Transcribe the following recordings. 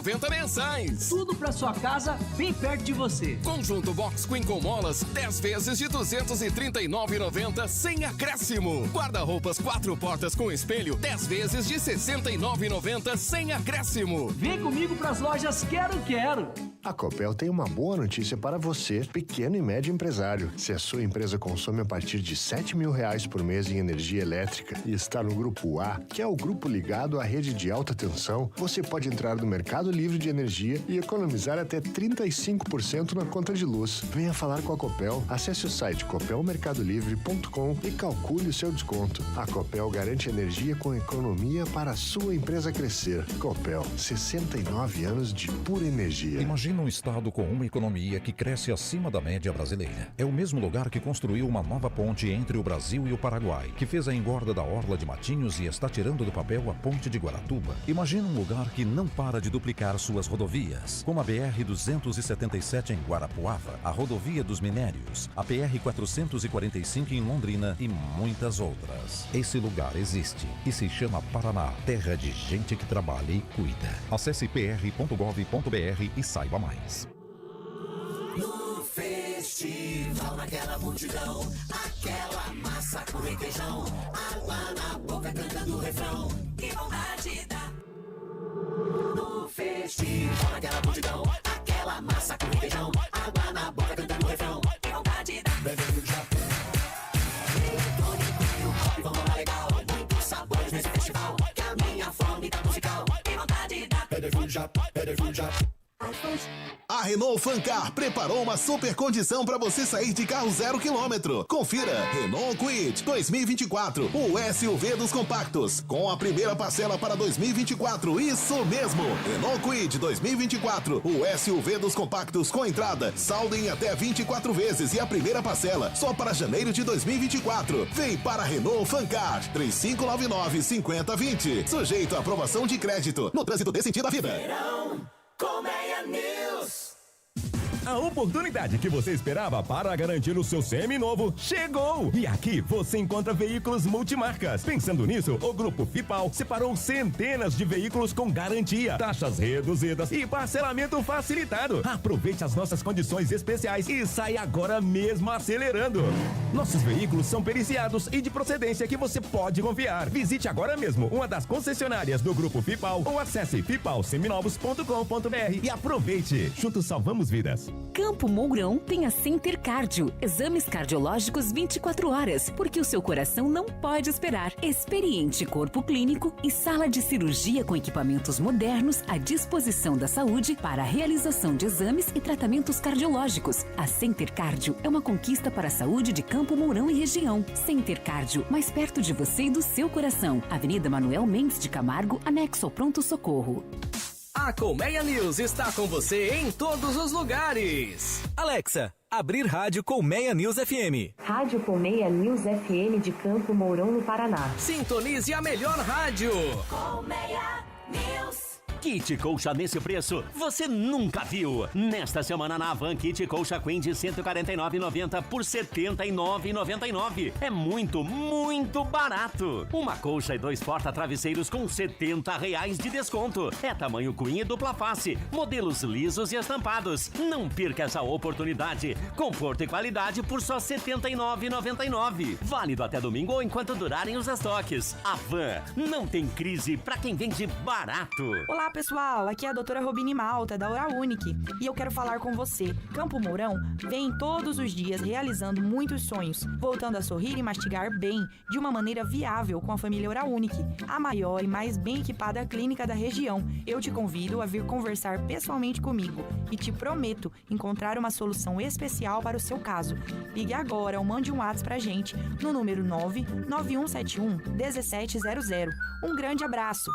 239,90 mensais. Tudo pra sua casa, bem perto de você. Conjunto Box Queen com molas, 10 vezes de 239,90 sem acréscimo. Guarda-roupas 4 portas com espelho, 10 vezes de 69,90 sem acréscimo. Vem comigo pras lojas Quero. A Copel tem uma boa notícia para você, pequeno e médio empresário. Se a sua empresa consome a partir de R$7 mil por mês em energia elétrica e está no Grupo A, que é o grupo ligado à rede de alta tensão, você pode entrar no Mercado Livre de Energia e economizar até 35% na conta de luz. Venha falar com a Copel. Acesse o site copelmercadolivre.com e calcule o seu desconto. A Copel garante energia com economia para a sua empresa crescer. Copel, 69 anos de pura energia. Imagina um estado com uma economia que cresce acima da média brasileira. É o mesmo lugar que construiu uma nova ponte entre o Brasil e o Paraguai, que fez a engorda da orla de Matinhos e está tirando do papel a ponte de Guaratuba. Imagina um lugar que não para de duplicar suas rodovias, como a BR-277 em Guarapuava, a Rodovia dos Minérios, a PR-445 em Londrina e muitas outras. Esse lugar existe e se chama Paraná, terra de gente que trabalha e cuida. Acesse pr.gov.br e saiba mais. No festival, naquela multidão, aquela massa com requeijão, água na boca cantando o refrão, que vontade dá. No festival, naquela multidão, aquela massa com requeijão, água na boca cantando o refrão, que vontade dá. Bebendo de Japão, eletrônico e o pop, vamos lá legal, muitos sabores nesse festival, que a minha fome tá musical, que vontade dá. Bebendo de Japão, bebendo de Japão. A Renault Fancar preparou uma super condição para você sair de carro 0 km. Confira, Renault Kwid 2024, o SUV dos compactos, com a primeira parcela para 2024, isso mesmo, Renault Kwid 2024, o SUV dos compactos com entrada, saldo em até 24 vezes e a primeira parcela só para janeiro de 2024. Vem para a Renault Fancar, 3599-5020, sujeito à aprovação de crédito, no trânsito desse sentido da vida. Verão Colmeia News. A oportunidade que você esperava para garantir o seu semi-novo chegou! E aqui você encontra veículos multimarcas. Pensando nisso, o Grupo Fipal separou centenas de veículos com garantia, taxas reduzidas e parcelamento facilitado. Aproveite as nossas condições especiais e saia agora mesmo acelerando. Nossos veículos são periciados e de procedência que você pode confiar. Visite agora mesmo uma das concessionárias do Grupo Fipal ou acesse fipalseminovos.com.br e aproveite. Juntos salvamos vidas. Campo Mourão tem a Center Cardio. Exames cardiológicos 24 horas, porque o seu coração não pode esperar. Experiente corpo clínico e sala de cirurgia com equipamentos modernos à disposição da saúde para a realização de exames e tratamentos cardiológicos. A Center Cardio é uma conquista para a saúde de Campo Mourão e região. Center Cardio, mais perto de você e do seu coração. Avenida Manuel Mendes de Camargo, anexo ao Pronto Socorro. A Colmeia News está com você em todos os lugares. Alexa, abrir rádio Colmeia News FM. Rádio Colmeia News FM de Campo Mourão, no Paraná. Sintonize a melhor rádio. Colmeia News. Kit colcha nesse preço você nunca viu. Nesta semana na Havan, kit colcha Queen de R$ 149,90 por R$ 79,99. É muito, muito barato. Uma colcha e 2 porta-travesseiros com R$ 70 de desconto. É tamanho Queen e dupla face. Modelos lisos e estampados. Não perca essa oportunidade. Conforto e qualidade por só R$ 79,99. Válido até domingo ou enquanto durarem os estoques. Havan, não tem crise pra quem vende barato. Olá, pessoal, aqui é a doutora Robine Malta, da Oral Unique, e eu quero falar com você. Campo Mourão vem todos os dias realizando muitos sonhos, voltando a sorrir e mastigar bem, de uma maneira viável com a família Oral Unique, a maior e mais bem equipada clínica da região. Eu te convido a vir conversar pessoalmente comigo e te prometo encontrar uma solução especial para o seu caso. Ligue agora ou mande um WhatsApp pra gente no número 99171-1700. Um grande abraço!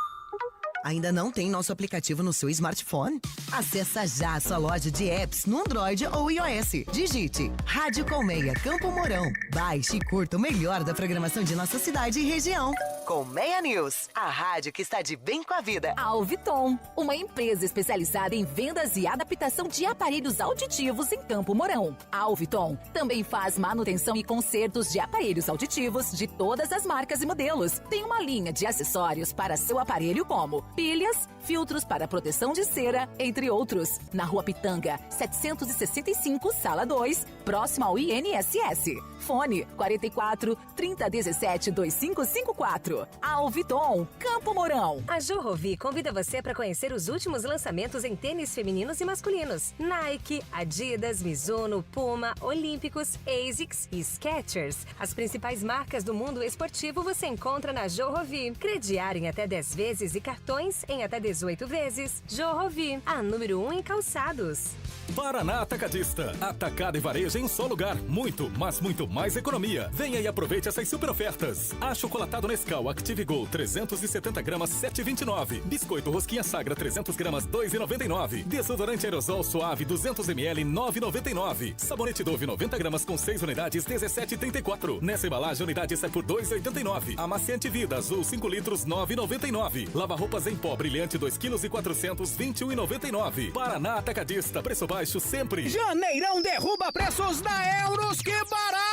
Ainda não tem nosso aplicativo no seu smartphone? Acesse já a sua loja de apps no Android ou iOS. Digite Rádio Colmeia Campo Mourão. Baixe e curta o melhor da programação de nossa cidade e região. Colmeia News, a rádio que está de bem com a vida. Alviton, uma empresa especializada em vendas e adaptação de aparelhos auditivos em Campo Mourão. A Alviton também faz manutenção e consertos de aparelhos auditivos de todas as marcas e modelos. Tem uma linha de acessórios para seu aparelho como pilhas, filtros para proteção de cera, entre outros. Na Rua Pitanga, 765, Sala 2, próximo ao INSS. Fone 44 3017 2554. Alviton, Campo Mourão. A Jorrovi convida você para conhecer os últimos lançamentos em tênis femininos e masculinos. Nike, Adidas, Mizuno, Puma, Olímpicos, ASICS e Skechers. As principais marcas do mundo esportivo você encontra na Jorrovi. Crediário em até 10 vezes e cartões em até 18 vezes. Jorrovi, a número 1 em calçados. Paraná Atacadista. Atacado e varejo em um só lugar. Muito, mas muito mais economia. Venha e aproveite essas super ofertas. Achocolatado Nescau Active Go 370 gramas 7,29. Biscoito Rosquinha Sagra 300 gramas 2,99. Desodorante Aerosol Suave 200 ml 9,99. Sabonete Dove 90 gramas com 6 unidades 17,34. Nessa embalagem unidade sai por 2,89. Amaciante Vida Azul 5 litros 9,99. Lava roupas em pó brilhante 2 kg e 400 21,99. Paraná Atacadista. Preço baixo sempre. Janeirão derruba preços da Euros, que barato!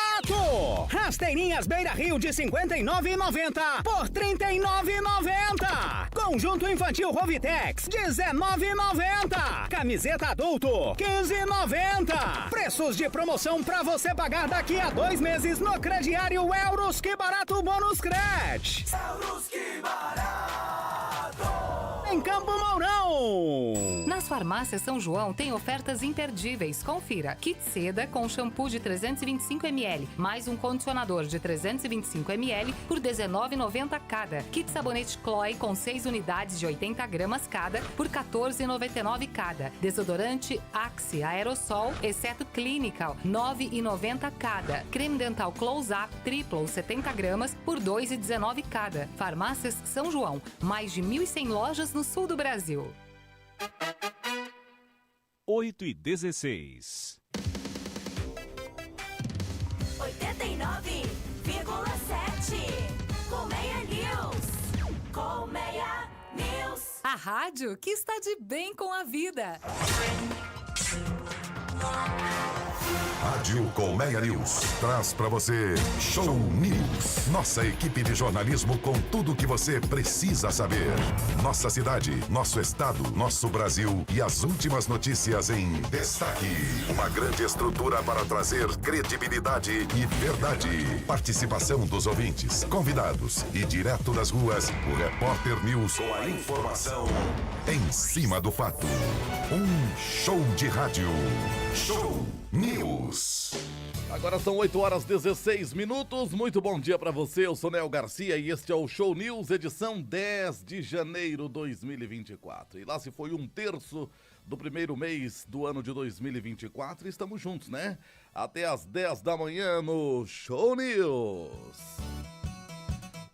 Rasteirinhas Beira Rio de 59,90 por 39,90. Conjunto infantil Rovitex 19,90. Camiseta adulto 15,90. Preços de promoção pra você pagar daqui a 2 meses no crediário Euros, que barato bônus Cred. Euros, que barato! Em Campo Mourão. Nas farmácias São João tem ofertas imperdíveis. Confira. Kit seda com shampoo de 325 ml, mais um condicionador de 325 ml por R$19,90 cada. Kit sabonete Chloe com 6 unidades de 80 gramas cada por R$14,99 cada. Desodorante Axe Aerosol, exceto Clinical, R$9,90 cada. Creme dental Close Up Triple 70 gramas por R$2,19 cada. Farmácias São João. Mais de 1.100 lojas no sul do Brasil. 8h16. 89,7 Colmeia News. Colmeia News. A rádio que está de bem com a vida. Rádio Colmeia News traz para você Show News. Nossa equipe de jornalismo com tudo o que você precisa saber. Nossa cidade, nosso estado, nosso Brasil e as últimas notícias em destaque. Uma grande estrutura para trazer credibilidade e verdade. Participação dos ouvintes, convidados e direto das ruas, o Repórter News com a informação em cima do fato. Um show de rádio. Show News. Agora são 8h16. Muito bom dia para você. Eu sou Nel Garcia e este é o Show News, edição 10 de janeiro de 2024. E lá se foi 1/3 do primeiro mês do ano de 2024. Estamos juntos, né? Até às 10 da manhã no Show News.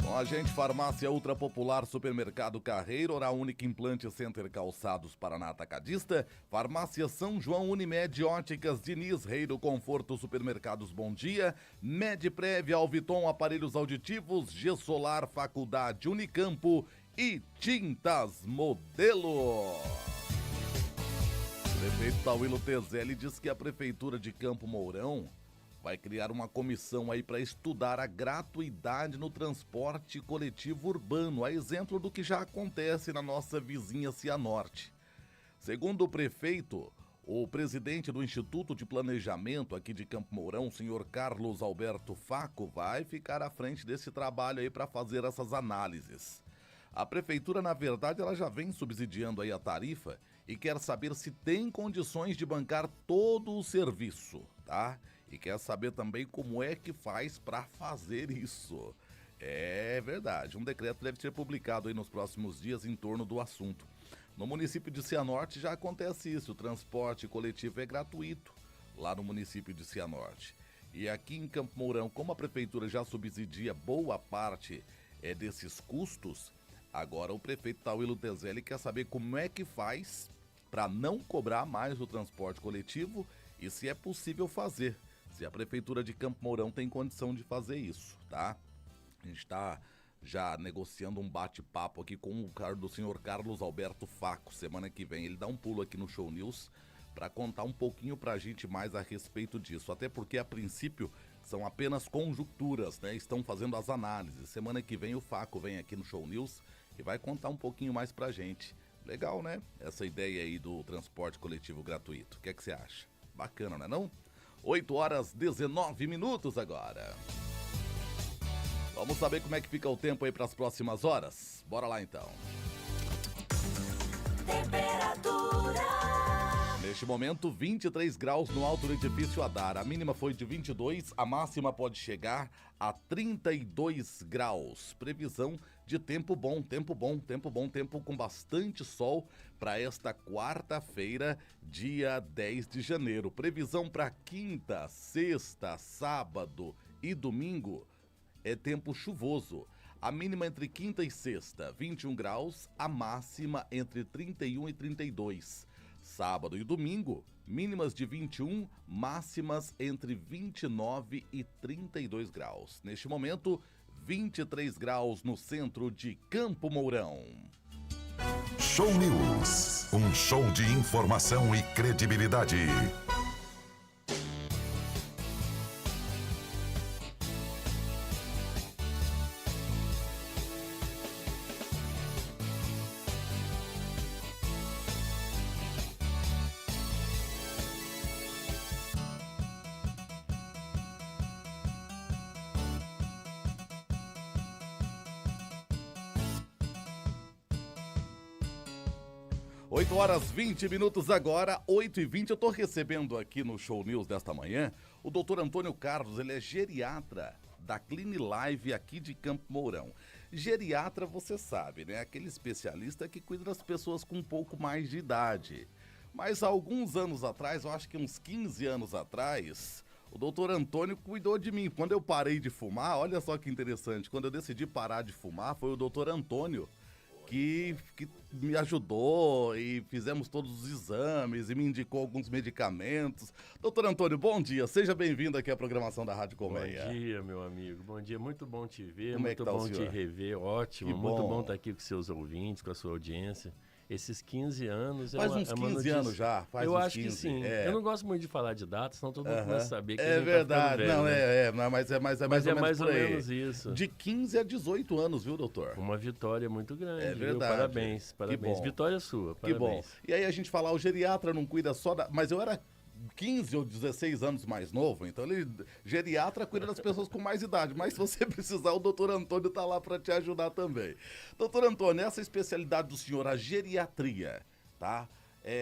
Com a gente, Farmácia Ultra Popular, Supermercado Carreiro, Oral Única Implante Center Calçados Paraná Atacadista, Farmácia São João, Unimed, Óticas Diniz, Reiro Conforto, Supermercados Bom Dia, Medprev, Alviton, Aparelhos Auditivos, Gessolar, Faculdade Unicampo e Tintas Modelo. O prefeito Tauilo Tezelli diz que a Prefeitura de Campo Mourão vai criar uma comissão aí para estudar a gratuidade no transporte coletivo urbano, a exemplo do que já acontece na nossa vizinha Cianorte. Segundo o prefeito, o presidente do Instituto de Planejamento aqui de Campo Mourão, o senhor Carlos Alberto Faco, vai ficar à frente desse trabalho aí para fazer essas análises. A prefeitura, na verdade, ela já vem subsidiando aí a tarifa e quer saber se tem condições de bancar todo o serviço, tá? E quer saber também como é que faz para fazer isso. É verdade, um decreto deve ser publicado aí nos próximos dias em torno do assunto. No município de Cianorte já acontece isso, o transporte coletivo é gratuito lá no município de Cianorte. E aqui em Campo Mourão, como a prefeitura já subsidia boa parte desses custos, agora o prefeito Tauilo Tezelli quer saber como é que faz para não cobrar mais o transporte coletivo e se é possível fazer. Se a Prefeitura de Campo Mourão tem condição de fazer isso, tá? A gente está já negociando um bate-papo aqui com do senhor Carlos Alberto Faco. Semana que vem ele dá um pulo aqui no Show News para contar um pouquinho pra gente mais a respeito disso. Até porque, a princípio, são apenas conjunturas, né? Estão fazendo as análises. Semana que vem o Faco vem aqui no Show News e vai contar um pouquinho mais pra gente. Legal, né? Essa ideia aí do transporte coletivo gratuito. O que é que você acha? Bacana, né não? 8h19 agora. Vamos saber como é que fica o tempo aí para as próximas horas? Bora lá então. Temperatura. Neste momento, 23 graus no alto do edifício Adar. A mínima foi de 22, a máxima pode chegar a 32 graus. Previsão de tempo bom, tempo com bastante sol para esta quarta-feira, dia 10 de janeiro. Previsão para quinta, sexta, sábado e domingo é tempo chuvoso. A mínima entre quinta e sexta, 21 graus, a máxima entre 31 e 32. Sábado e domingo, mínimas de 21, máximas entre 29 e 32 graus. Neste momento, 23 graus no centro de Campo Mourão. Show News, um show de informação e credibilidade. 8h20 agora, 8h20. Eu tô recebendo aqui no Show News desta manhã o Dr. Antônio Carlos. Ele é geriatra da Clinilive aqui de Campo Mourão. Geriatra, você sabe, né? Aquele especialista que cuida das pessoas com um pouco mais de idade. Mas há alguns anos atrás, eu acho que uns 15 anos atrás, o doutor Antônio cuidou de mim. Quando eu parei de fumar, olha só que interessante, quando eu decidi parar de fumar, foi o doutor Antônio que me ajudou e fizemos todos os exames e me indicou alguns medicamentos. Doutor Antônio, bom dia. Seja bem-vindo aqui à programação da Rádio Colmeia. Bom dia, meu amigo. Bom dia. Muito bom te ver, Como muito bom te rever. Ótimo. Muito bom estar aqui com seus ouvintes, com a sua audiência. Esses 15 anos... Faz uns 15 anos já. Eu acho que sim. Eu não gosto muito de falar de datas, senão todo mundo começa a saber que a gente verdade. Tá velho, mas é mais ou menos isso. De 15 a 18 anos, viu, doutor? Uma vitória muito grande. É verdade. Viu? Parabéns, parabéns. Vitória sua, parabéns. Que bom. E aí a gente fala, o geriatra não cuida só da... Mas eu era 15 ou 16 anos mais novo, então geriatra cuida das pessoas com mais idade, mas se você precisar, o doutor Antônio tá lá para te ajudar também. Doutor Antônio, essa especialidade do senhor, a geriatria, tá?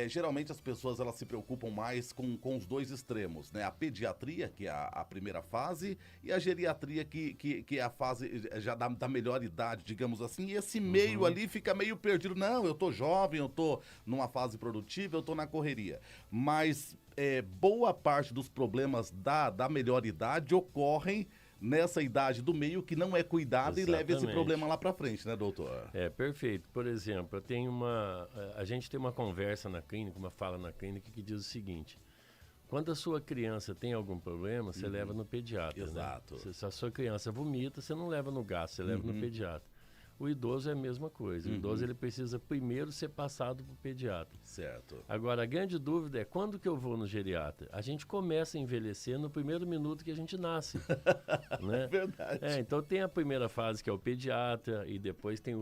Geralmente as pessoas elas se preocupam mais com os dois extremos, né? A pediatria, que é a primeira fase, e a geriatria, que é a fase já da melhor idade, digamos assim, e esse meio ali fica meio perdido. Não, eu tô jovem, eu tô numa fase produtiva, eu tô na correria. Mas boa parte dos problemas da melhor idade ocorrem nessa idade do meio que não é cuidada. Exatamente. E leva esse problema lá para frente, né, doutor? Perfeito. Por exemplo, a gente tem uma conversa na clínica, uma fala na clínica que diz o seguinte: quando a sua criança tem algum problema, você leva no pediatra. Exato. Né? Se a sua criança vomita, você não leva no gastro, você leva no pediatra. O idoso é a mesma coisa. O idoso ele precisa primeiro ser passado para o pediatra. Certo. Agora, a grande dúvida é quando que eu vou no geriatra? A gente começa a envelhecer no primeiro minuto que a gente nasce. Né? Verdade. Então tem a primeira fase que é o pediatra e depois tem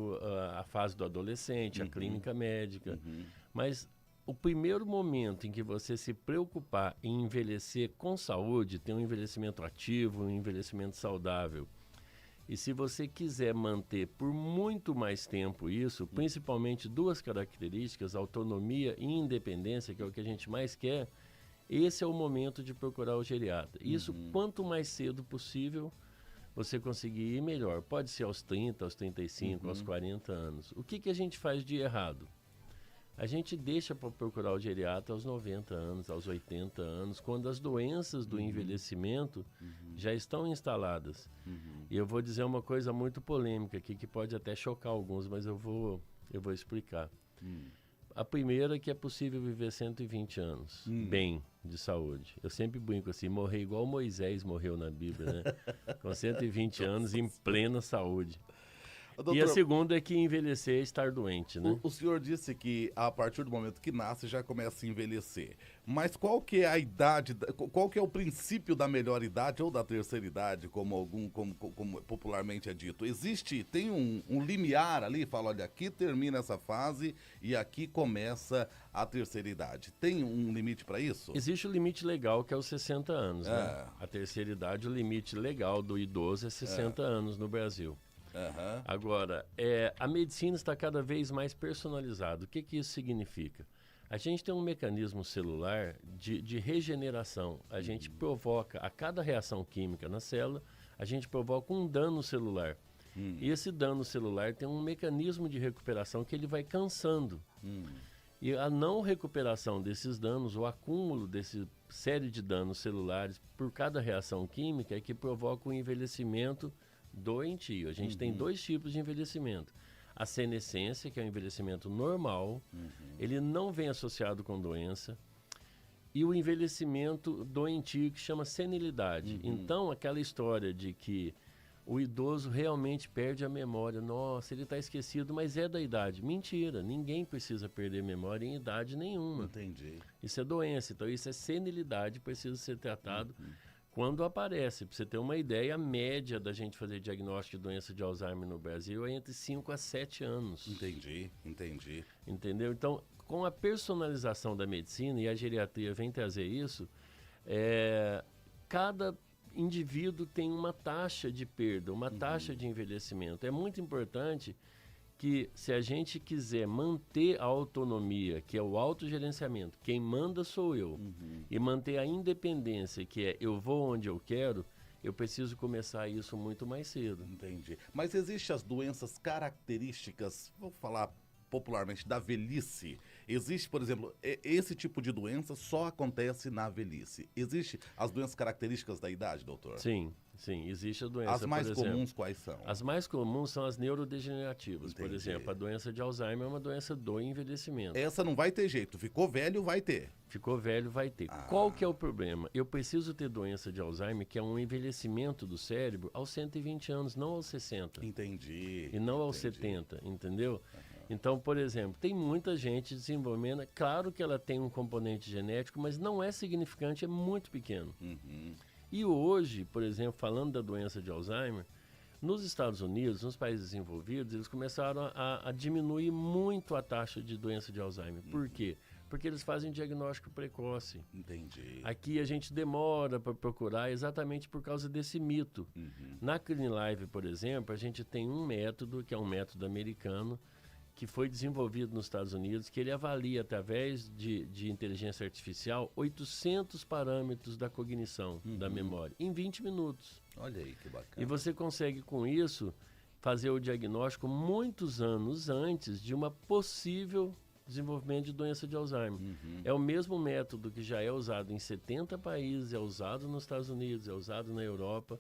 a fase do adolescente, a clínica médica. Mas o primeiro momento em que você se preocupar em envelhecer com saúde, ter um envelhecimento ativo, um envelhecimento saudável, e se você quiser manter por muito mais tempo isso, principalmente duas características, autonomia e independência, que é o que a gente mais quer, esse é o momento de procurar o geriatra. Isso, quanto mais cedo possível você conseguir ir, melhor. Pode ser aos 30, aos 35, aos 40 anos. O que a gente faz de errado? A gente deixa para procurar o geriatra aos 90 anos, aos 80 anos, quando as doenças do envelhecimento já estão instaladas. E eu vou dizer uma coisa muito polêmica aqui, que pode até chocar alguns, mas eu vou explicar. A primeira é que é possível viver 120 anos, bem, de saúde. Eu sempre brinco assim, morrer igual Moisés morreu na Bíblia, né? Com 120 anos em plena saúde. Doutor, e a segunda é que envelhecer é estar doente, né? O senhor disse que a partir do momento que nasce já começa a envelhecer. Mas qual que é a idade, qual que é o princípio da melhor idade ou da terceira idade, como popularmente é dito? Tem um limiar ali, fala, olha, aqui termina essa fase e aqui começa a terceira idade. Tem um limite para isso? Existe o limite legal, que é os 60 anos, né? A terceira idade, o limite legal do idoso é 60 anos no Brasil. Agora, a medicina está cada vez mais personalizada. O que isso significa? A gente tem um mecanismo celular de regeneração. A gente provoca, a cada reação química na célula, a gente provoca um dano celular. E esse dano celular tem um mecanismo de recuperação que ele vai cansando. E a não recuperação desses danos, o acúmulo dessa série de danos celulares por cada reação química é que provoca o envelhecimento doentio. A gente tem dois tipos de envelhecimento. A senescência, que é o envelhecimento normal, ele não vem associado com doença. E o envelhecimento doentio, que chama senilidade. Então, aquela história de que o idoso realmente perde a memória. Nossa, ele está esquecido, mas é da idade. Mentira, ninguém precisa perder memória em idade nenhuma. Entendi. Isso é doença, então isso é senilidade, precisa ser tratado quando aparece. Para você ter uma ideia, a média da gente fazer diagnóstico de doença de Alzheimer no Brasil é entre 5 a 7 anos. Entendi. Entendeu? Então, com a personalização da medicina, e a geriatria vem trazer isso, cada indivíduo tem uma taxa de perda, uma taxa de envelhecimento. É muito importante que, se a gente quiser manter a autonomia, que é o autogerenciamento, quem manda sou eu, e manter a independência, que é eu vou onde eu quero, eu preciso começar isso muito mais cedo. Entendi. Mas existem as doenças características, vou falar popularmente, da velhice. Existe, por exemplo, esse tipo de doença só acontece na velhice. Existem as doenças características da idade, doutor? Sim, existe a doença. As mais comuns quais são? As mais comuns são as neurodegenerativas. Entendi. Por exemplo, a doença de Alzheimer é uma doença do envelhecimento. Essa não vai ter jeito. Ficou velho, vai ter. Ficou velho, vai ter. Qual que é o problema? Eu preciso ter doença de Alzheimer, que é um envelhecimento do cérebro aos 120 anos, não aos 60. Entendi. E não aos 70, entendeu? Então, por exemplo, tem muita gente desenvolvendo, claro que ela tem um componente genético, mas não é significante, é muito pequeno. E hoje, por exemplo, falando da doença de Alzheimer, nos Estados Unidos, nos países desenvolvidos, eles começaram a diminuir muito a taxa de doença de Alzheimer. Por quê? Porque eles fazem diagnóstico precoce. Entendi. Aqui a gente demora para procurar exatamente por causa desse mito. Na CliniLive, por exemplo, a gente tem um método, que é um método americano, que foi desenvolvido nos Estados Unidos, que ele avalia, através de inteligência artificial, 800 parâmetros da cognição, da memória, em 20 minutos. Olha aí, que bacana. E você consegue, com isso, fazer o diagnóstico muitos anos antes de uma possível desenvolvimento de doença de Alzheimer. É o mesmo método que já é usado em 70 países, é usado nos Estados Unidos, é usado na Europa.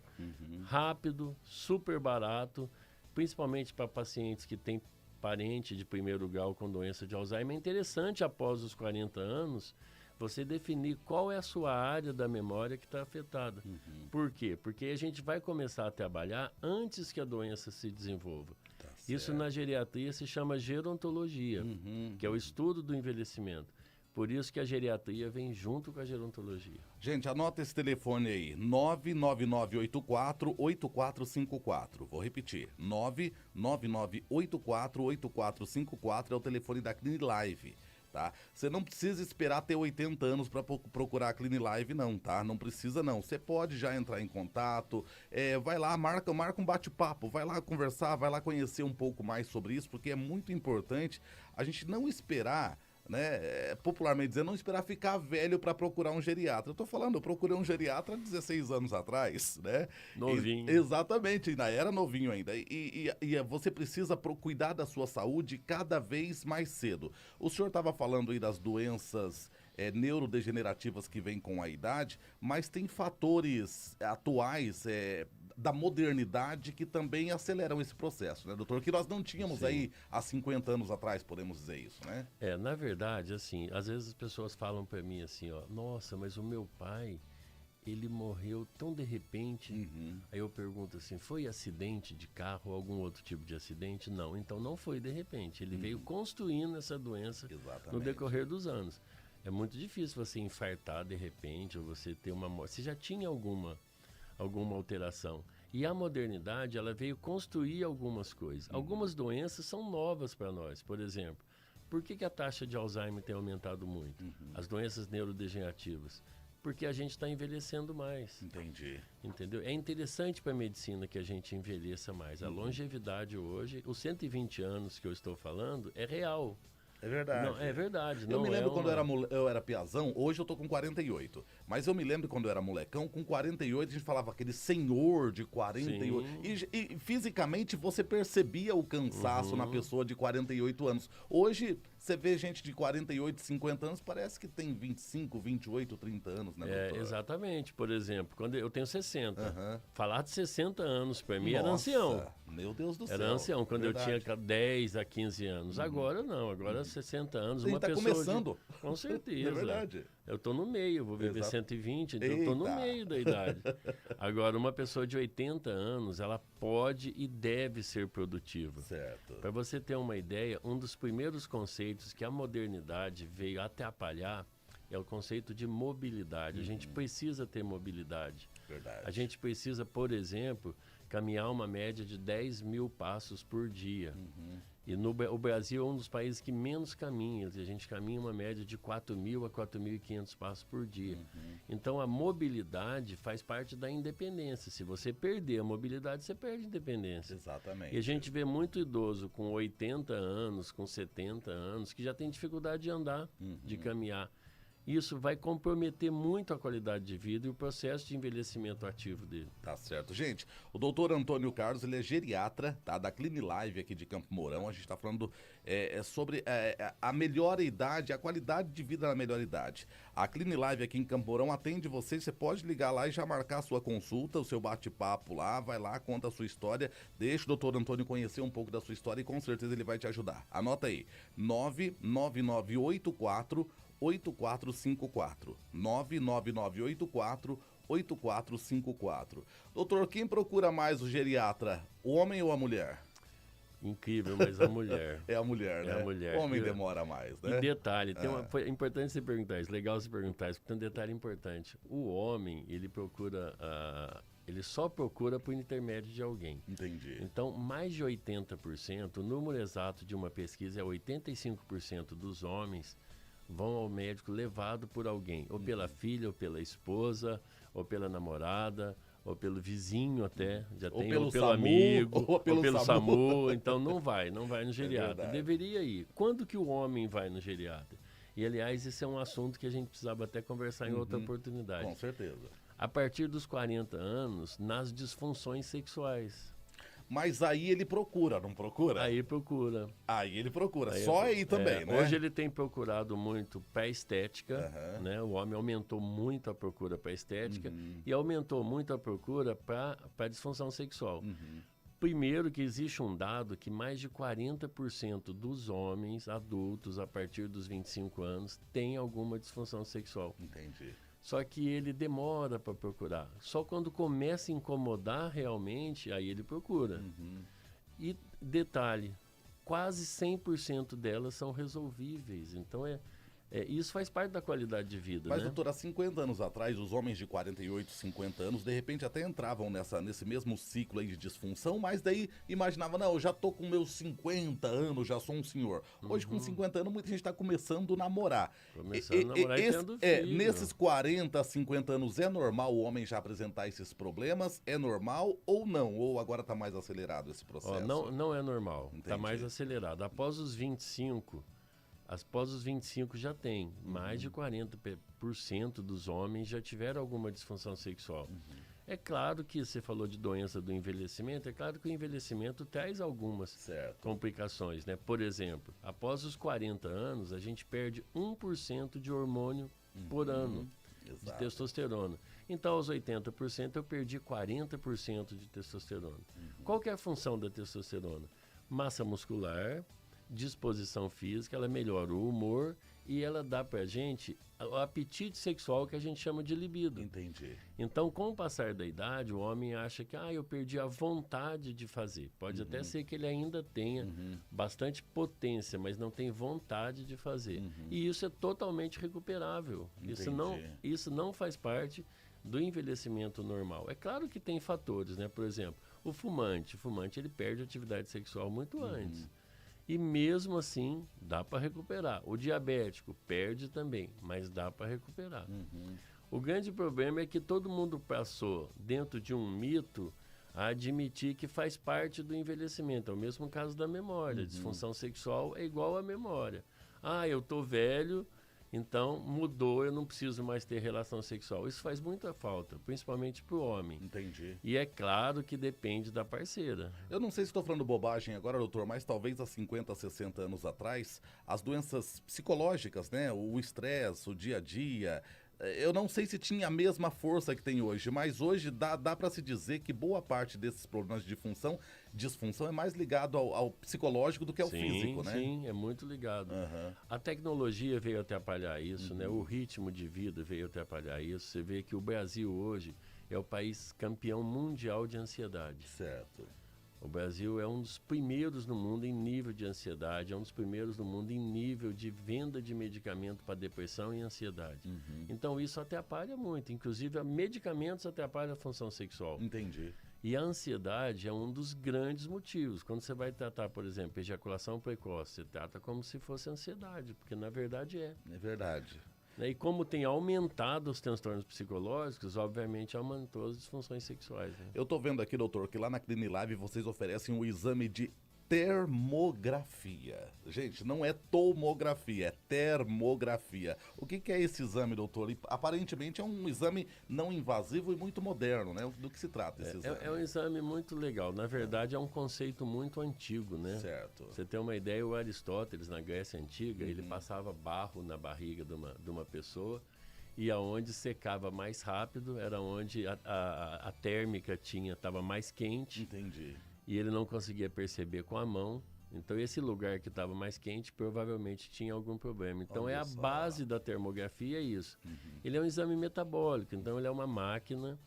Rápido, super barato, principalmente para pacientes que têm parente de primeiro grau com doença de Alzheimer. É interessante, após os 40 anos, você definir qual é a sua área da memória que está afetada. Por quê? Porque a gente vai começar a trabalhar antes que a doença se desenvolva. Isso na geriatria se chama gerontologia, que é o estudo do envelhecimento. Por isso que a geriatria vem junto com a gerontologia. Gente, anota esse telefone aí, 99984-8454. Vou repetir, 99984-8454 é o telefone da CliniLive, tá? Você não precisa esperar ter 80 anos para procurar a CliniLive, não, tá? Não precisa, não. Você pode já entrar em contato, vai lá, marca um bate-papo, vai lá conversar, vai lá conhecer um pouco mais sobre isso, porque é muito importante a gente não esperar, né, popularmente dizendo, não esperar ficar velho para procurar um geriatra. Eu tô falando, eu procurei um geriatra há 16 anos atrás, né? Novinho. Exatamente, ainda era novinho ainda. E você precisa cuidar da sua saúde cada vez mais cedo. O senhor estava falando aí das doenças neurodegenerativas que vêm com a idade, mas tem fatores atuais da modernidade que também aceleram esse processo, né, doutor? Que nós não tínhamos aí há 50 anos atrás, podemos dizer isso, né? Na verdade, assim, às vezes as pessoas falam para mim assim, ó, nossa, mas o meu pai, ele morreu tão de repente. Aí eu pergunto assim, foi acidente de carro ou algum outro tipo de acidente? Não, então não foi de repente. Ele veio construindo essa doença no decorrer dos anos. É muito difícil você infartar de repente ou você ter uma morte. Você já tinha alguma alteração. E a modernidade, ela veio construir algumas coisas. Algumas doenças são novas para nós. Por exemplo, por que a taxa de Alzheimer tem aumentado muito? As doenças neurodegenerativas. Porque a gente está envelhecendo mais. Entendi. Entendeu? É interessante para a medicina que a gente envelheça mais. A longevidade hoje, os 120 anos que eu estou falando, é real. É verdade. Não, é verdade. Eu me lembro quando eu era piazão, hoje eu tô com 48. Mas eu me lembro quando eu era molecão, com 48 a gente falava aquele senhor de 48. E fisicamente você percebia o cansaço na pessoa de 48 anos. Hoje você vê gente de 48, 50 anos, parece que tem 25, 28, 30 anos, né, doutor? Exatamente. Por exemplo, quando eu tenho 60. Falar de 60 anos para mim era ancião. Meu Deus do céu. Era ancião, quando eu tinha 10 a 15 anos. Agora não, agora 60 anos. Você uma tá pessoa começando. Com certeza. É verdade. Eu tô no meio, vou viver 120, então eu tô no meio da idade. Agora, uma pessoa de 80 anos, ela pode e deve ser produtiva. Certo. Para você ter uma ideia, um dos primeiros conceitos que a modernidade veio atrapalhar é o conceito de mobilidade. A gente precisa ter mobilidade. Verdade. A gente precisa, por exemplo, caminhar uma média de 10 mil passos por dia. E o Brasil é um dos países que menos caminha. A gente caminha uma média de 4.000 a 4.500 passos por dia. Então, a mobilidade faz parte da independência. Se você perder a mobilidade, você perde a independência. Exatamente. E a gente vê muito idoso com 80 anos, com 70 anos, que já tem dificuldade de andar, de caminhar. Isso vai comprometer muito a qualidade de vida e o processo de envelhecimento ativo dele. Tá certo. Gente, o doutor Antônio Carlos, ele é geriatra, tá? Da Clinilive aqui de Campo Mourão. A gente está falando sobre a melhor idade, a qualidade de vida na melhor idade. A Clinilive aqui em Campo Mourão atende você pode ligar lá e já marcar a sua consulta, o seu bate-papo lá, vai lá, conta a sua história, deixa o doutor Antônio conhecer um pouco da sua história e com certeza ele vai te ajudar. Anota aí, 99984 99984 Doutor, quem procura mais o geriatra, o homem ou a mulher? Incrível, mas a mulher. É a mulher, né? É a mulher. O homem demora mais, né? E detalhe, foi importante você perguntar isso, legal você perguntar isso, porque tem um detalhe importante. O homem, ele procura, ele só procura por intermédio de alguém. Entendi. Então, mais de 80%, o número exato de uma pesquisa é 85% dos homens vão ao médico levado por alguém, ou pela filha, ou pela esposa, ou pela namorada, ou pelo vizinho até, já ou tem, pelo ou pelo SAMU, amigo, ou pelo SAMU. Então não vai no geriatra. verdade. Deveria ir. Quando que o homem vai no geriatra? E aliás, esse é um assunto que a gente precisava até conversar em outra oportunidade. Com certeza. A partir dos 40 anos, nas disfunções sexuais. Mas aí ele procura, não procura? Aí procura. Aí ele procura, só aí também, né? Hoje ele tem procurado muito para estética, né? O homem aumentou muito a procura para estética e aumentou muito a procura para disfunção sexual. Primeiro que existe um dado que mais de 40% dos homens adultos a partir dos 25 anos têm alguma disfunção sexual. Entendi. Só que ele demora para procurar. Só quando começa a incomodar realmente, aí ele procura. E detalhe, quase 100% delas são resolvíveis. Então isso faz parte da qualidade de vida. Mas, né? doutor, há 50 anos atrás, os homens de 48, 50 anos, de repente até entravam nesse mesmo ciclo aí de disfunção, mas daí imaginava, não, eu já tô com meus 50 anos, já sou um senhor. Hoje, com 50 anos, muita gente está começando a namorar. Começando a namorar e tendo filho. Nesses 40, 50 anos, é normal o homem já apresentar esses problemas? É normal ou não? Ou agora está mais acelerado esse processo? Não é normal, está Entendi. mais acelerado. Após os 25 já tem. Mais de 40% dos homens já tiveram alguma disfunção sexual. É claro que você falou de doença do envelhecimento, é claro que o envelhecimento traz algumas complicações, né? Por exemplo, após os 40 anos, a gente perde 1% de hormônio por ano de testosterona. Então, aos 80%, eu perdi 40% de testosterona. Qual que é a função da testosterona? Massa muscular, disposição física, ela melhora o humor e ela dá pra gente o apetite sexual que a gente chama de libido. Entendi. Então, com o passar da idade, o homem acha que eu perdi a vontade de fazer. Pode até ser que ele ainda tenha bastante potência, mas não tem vontade de fazer. E isso é totalmente recuperável. Isso não faz parte do envelhecimento normal. É claro que tem fatores, né? Por exemplo, o fumante ele perde a atividade sexual muito antes. E mesmo assim, dá para recuperar. O diabético perde também, mas dá para recuperar. O grande problema é que todo mundo passou dentro de um mito a admitir que faz parte do envelhecimento. É o mesmo caso da memória. Disfunção sexual é igual à memória. Eu tô velho, então mudou, eu não preciso mais ter relação sexual. Isso faz muita falta, principalmente pro homem. Entendi. E é claro que depende da parceira. Eu não sei se estou falando bobagem agora, doutor, mas talvez há 50, 60 anos atrás, as doenças psicológicas, né? O estresse, o dia a dia, eu não sei se tinha a mesma força que tem hoje, mas hoje dá para se dizer que boa parte desses problemas de disfunção é mais ligado ao psicológico do que ao físico, né? Sim, é muito ligado. A tecnologia veio atrapalhar isso, né? O ritmo de vida veio atrapalhar isso. Você vê que o Brasil hoje é o país campeão mundial de ansiedade. Certo. O Brasil é um dos primeiros no mundo em nível de ansiedade, é um dos primeiros no mundo em nível de venda de medicamento para depressão e ansiedade. Então isso atrapalha muito, inclusive medicamentos atrapalham a função sexual. Entendi. E a ansiedade é um dos grandes motivos. Quando você vai tratar, por exemplo, ejaculação precoce, você trata como se fosse ansiedade, porque na verdade é. É verdade. E como tem aumentado os transtornos psicológicos, obviamente aumentou as disfunções sexuais. Né? Eu tô vendo aqui, doutor, que lá na Clinilive vocês oferecem um exame de termografia. Gente, não é tomografia, é termografia. O que é esse exame, doutor? E, aparentemente é um exame não invasivo e muito moderno, né? Do que se trata esse exame? É um exame muito legal. Na verdade, é um conceito muito antigo, né? Certo. Você tem uma ideia, o Aristóteles, na Grécia Antiga, ele passava barro na barriga de uma pessoa e aonde secava mais rápido era onde a térmica estava mais quente. Entendi. E ele não conseguia perceber com a mão. Então, esse lugar que estava mais quente provavelmente tinha algum problema. Então, Olha é a só. base da termografia, é isso. Ele é um exame metabólico, então ele é uma máquina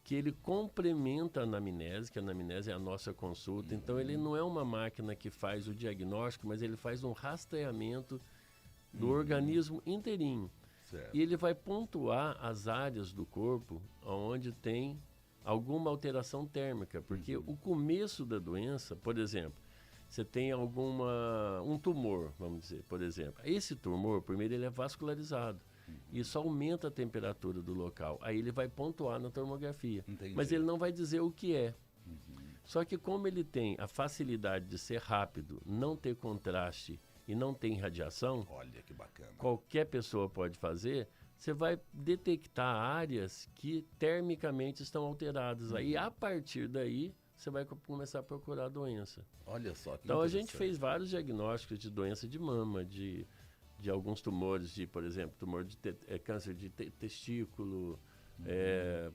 que ele complementa a anamnese, que a anamnese é a nossa consulta. Então, ele não é uma máquina que faz o diagnóstico, mas ele faz um rastreamento do organismo inteirinho. Certo. E ele vai pontuar as áreas do corpo onde tem alguma alteração térmica, porque o começo da doença, por exemplo, você tem um tumor, vamos dizer, por exemplo. Esse tumor, primeiro, ele é vascularizado. Isso aumenta a temperatura do local. Aí ele vai pontuar na tomografia. Entendi. Mas ele não vai dizer o que é. Só que como ele tem a facilidade de ser rápido, não ter contraste e não ter radiação, olha que bacana. Qualquer pessoa pode fazer. Você vai detectar áreas que termicamente estão alteradas. Aí, a partir daí, você vai começar a procurar a doença. Olha só que Então, a gente fez vários diagnósticos de doença de mama, de alguns tumores, por exemplo, tumor de câncer de testículo,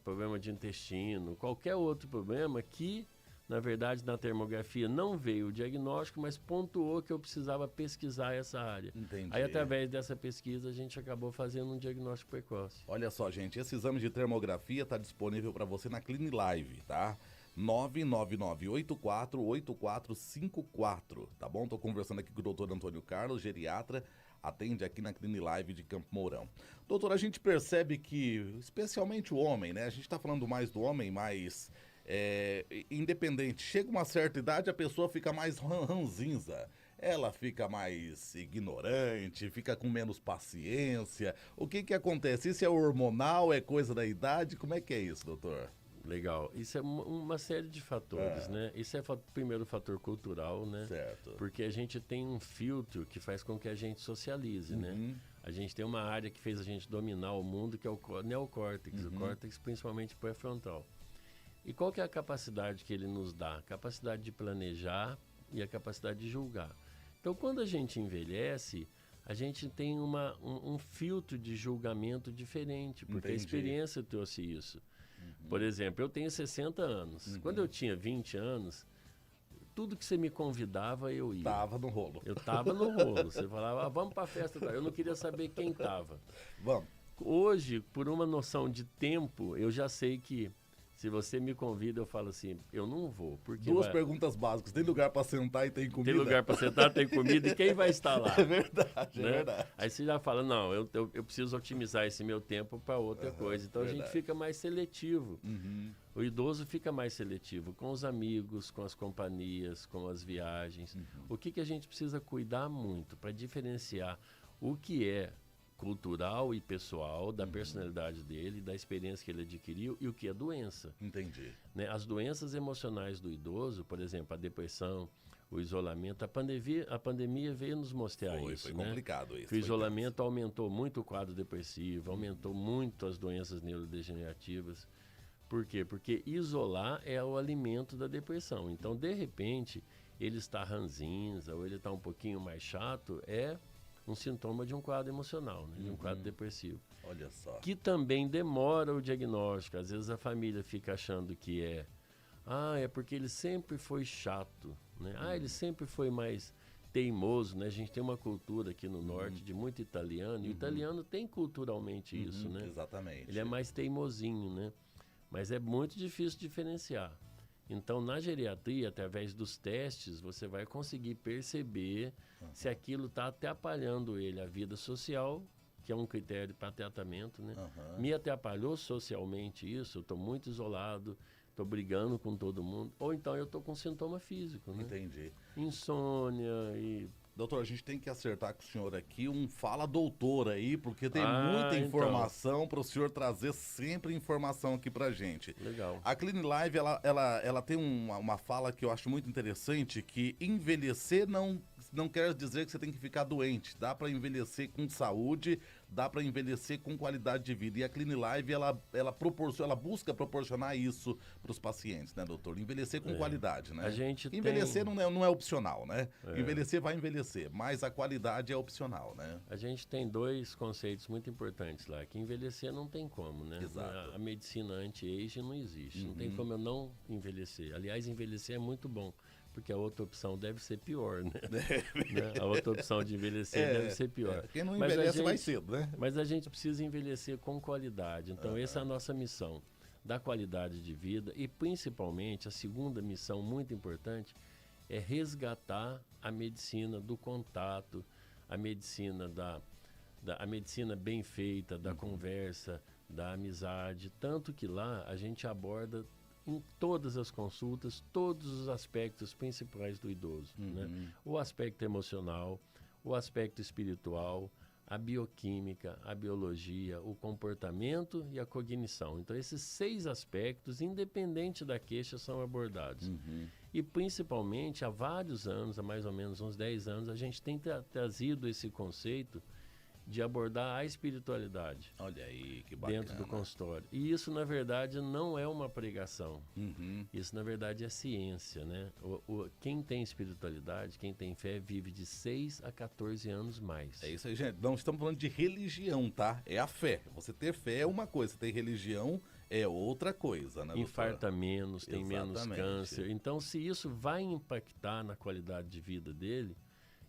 problema de intestino, qualquer outro problema que, na verdade, na termografia não veio o diagnóstico, mas pontuou que eu precisava pesquisar essa área. Entendi. Aí, através dessa pesquisa, a gente acabou fazendo um diagnóstico precoce. Olha só, gente, esse exame de termografia está disponível para você na Clinilive, tá? 999-84-8454, tá bom? Tô conversando aqui com o doutor Antônio Carlos, geriatra, atende aqui na Clinilive de Campo Mourão. Doutor, a gente percebe que, especialmente o homem, né? A gente tá falando mais do homem, mas independente. Chega uma certa idade, a pessoa fica mais ranzinza. Ela fica mais ignorante, fica com menos paciência. O que acontece? Isso é hormonal? É coisa da idade? Como é que é isso, doutor? Legal. Isso é uma série de fatores, né? Isso é primeiro fator cultural, né? Certo. Porque a gente tem um filtro que faz com que a gente socialize, né? A gente tem uma área que fez a gente dominar o mundo, que é o neocórtex, o córtex principalmente pré-frontal. E qual que é a capacidade que ele nos dá? A capacidade de planejar e a capacidade de julgar. Então, quando a gente envelhece, a gente tem um filtro de julgamento diferente, porque a experiência trouxe isso. Por exemplo, eu tenho 60 anos. Quando eu tinha 20 anos, tudo que você me convidava, eu ia. Tava no rolo. Eu tava no rolo. Você falava, vamos pra festa. Eu não queria saber quem tava. Vamos. Hoje, por uma noção de tempo, eu já sei que se você me convida, eu falo assim, eu não vou. Porque Duas perguntas básicas. Tem lugar para sentar e tem comida? Tem lugar para sentar, tem comida e quem vai estar lá? É verdade, né? É verdade. Aí você já fala, não, eu preciso otimizar esse meu tempo para outra coisa. Então a gente fica mais seletivo. O idoso fica mais seletivo com os amigos, com as companhias, com as viagens. O que a gente precisa cuidar muito para diferenciar o que é cultural e pessoal, da personalidade dele, da experiência que ele adquiriu e o que é doença. Entendi. Né? As doenças emocionais do idoso, por exemplo, a depressão, o isolamento, a pandemia veio nos mostrar isso. Foi né? complicado isso. Que o isolamento aumentou muito o quadro depressivo, aumentou muito as doenças neurodegenerativas. Por quê? Porque isolar é o alimento da depressão. Então, de repente, ele está ranzinza ou ele está um pouquinho mais chato, é um sintoma de um quadro emocional, né? De um quadro depressivo. Olha só. Que também demora o diagnóstico. Às vezes a família fica achando que é porque ele sempre foi chato, né? Ele sempre foi mais teimoso, né? A gente tem uma cultura aqui no norte de muito italiano, e o italiano tem culturalmente isso, né? Exatamente. Ele é mais teimosinho, né? Mas é muito difícil diferenciar. Então, na geriatria, através dos testes, você vai conseguir perceber se aquilo está atrapalhando ele, a vida social, que é um critério para tratamento, né? Me atrapalhou socialmente isso, eu estou muito isolado, estou brigando com todo mundo, ou então eu estou com sintoma físico, né? Entendi. Insônia e... Doutor, a gente tem que acertar com o senhor aqui um fala doutor aí, porque tem muita informação para o senhor trazer sempre informação aqui pra gente. Legal. A Clean Live, ela tem uma fala que eu acho muito interessante, que envelhecer não quer dizer que você tem que ficar doente. Dá para envelhecer com saúde, dá para envelhecer com qualidade de vida. E a Clean Live, ela busca proporcionar isso para os pacientes, né, doutor? Envelhecer com qualidade, né? Envelhecer não é opcional, né? Envelhecer vai envelhecer, mas a qualidade é opcional, né? A gente tem dois conceitos muito importantes lá, que envelhecer não tem como, né? Exato. A medicina anti-age não existe, não tem como eu não envelhecer. Aliás, envelhecer é muito bom, porque a outra opção deve ser pior, né? Né? A outra opção de envelhecer deve ser pior. Quem não envelhece vai cedo, né? Mas a gente precisa envelhecer com qualidade. Então, essa é a nossa missão, da qualidade de vida. E, principalmente, a segunda missão muito importante é resgatar a medicina do contato, a medicina a medicina bem feita, da conversa, da amizade. Tanto que lá a gente aborda em todas as consultas, todos os aspectos principais do idoso. Né? O aspecto emocional, o aspecto espiritual, a bioquímica, a biologia, o comportamento e a cognição. Então, esses 6 aspectos, independente da queixa, são abordados. E, principalmente, há vários anos, há mais ou menos uns 10 anos, a gente tem trazido esse conceito de abordar a espiritualidade. Olha aí, que bacana. Dentro do consultório. E isso, na verdade, não é uma pregação. Isso, na verdade, é ciência, né? Quem tem espiritualidade, quem tem fé, vive de 6 a 14 anos mais. É isso aí, gente. Não estamos falando de religião, tá? É a fé. Você ter fé é uma coisa, ter religião é outra coisa, né, infarta menos, tem menos câncer. Então, se isso vai impactar na qualidade de vida dele,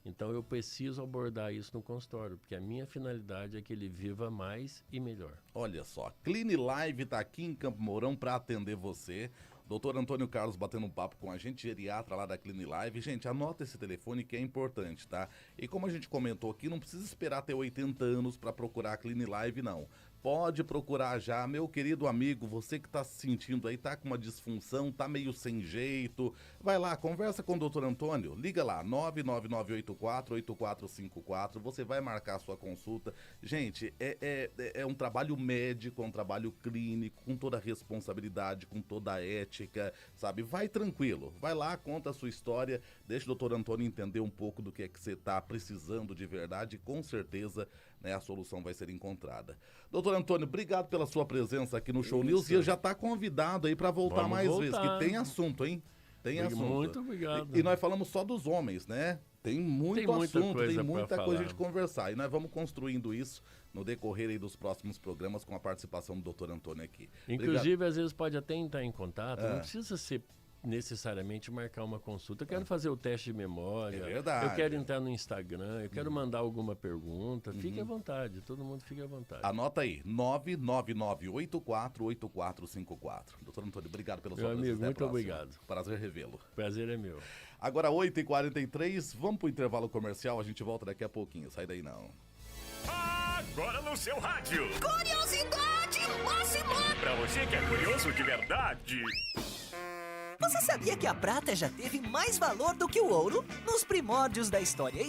então eu preciso abordar isso no consultório, porque a minha finalidade é que ele viva mais e melhor. Olha só, Clean Live está aqui em Campo Mourão para atender você. Doutor Antônio Carlos batendo um papo com a gente, geriatra lá da Clean Live. Gente, anota esse telefone que é importante, tá? E como a gente comentou aqui, não precisa esperar ter 80 anos para procurar a Clean Live, não. Pode procurar já, meu querido amigo, você que está se sentindo aí, tá com uma disfunção, tá meio sem jeito, vai lá, conversa com o doutor Antônio, liga lá, 99984-8454, você vai marcar a sua consulta. Gente, é um trabalho médico, é um trabalho clínico, com toda a responsabilidade, com toda a ética, sabe? Vai tranquilo, vai lá, conta a sua história, deixa o doutor Antônio entender um pouco do que é que você está precisando de verdade, e com certeza, né, a solução vai ser encontrada. Doutor Antônio, obrigado pela sua presença aqui no Show News, e já está convidado aí para voltar vezes, que tem assunto, hein? Tem assunto. Muito obrigado. E nós falamos só dos homens, né? Tem muito assunto, tem muita coisa a gente conversar. E nós vamos construindo isso no decorrer aí dos próximos programas com a participação do doutor Antônio aqui. Inclusive, às vezes pode até entrar em contato, não precisa ser necessariamente marcar uma consulta. Eu quero fazer o teste de memória. É verdade. Eu quero entrar no Instagram, eu quero mandar alguma pergunta. Fique à vontade, todo mundo fique à vontade. Anota aí, 999848454. Doutor Antônio, obrigado pela sua presença. Meu amigo, muito obrigado. Prazer revê-lo. Prazer é meu. Agora 8h43, vamos pro intervalo comercial, a gente volta daqui a pouquinho. Sai daí não. Agora no seu rádio. Curiosidade máxima! Pra você que é curioso de verdade. Você sabia que a prata já teve mais valor do que o ouro? Nos primórdios da história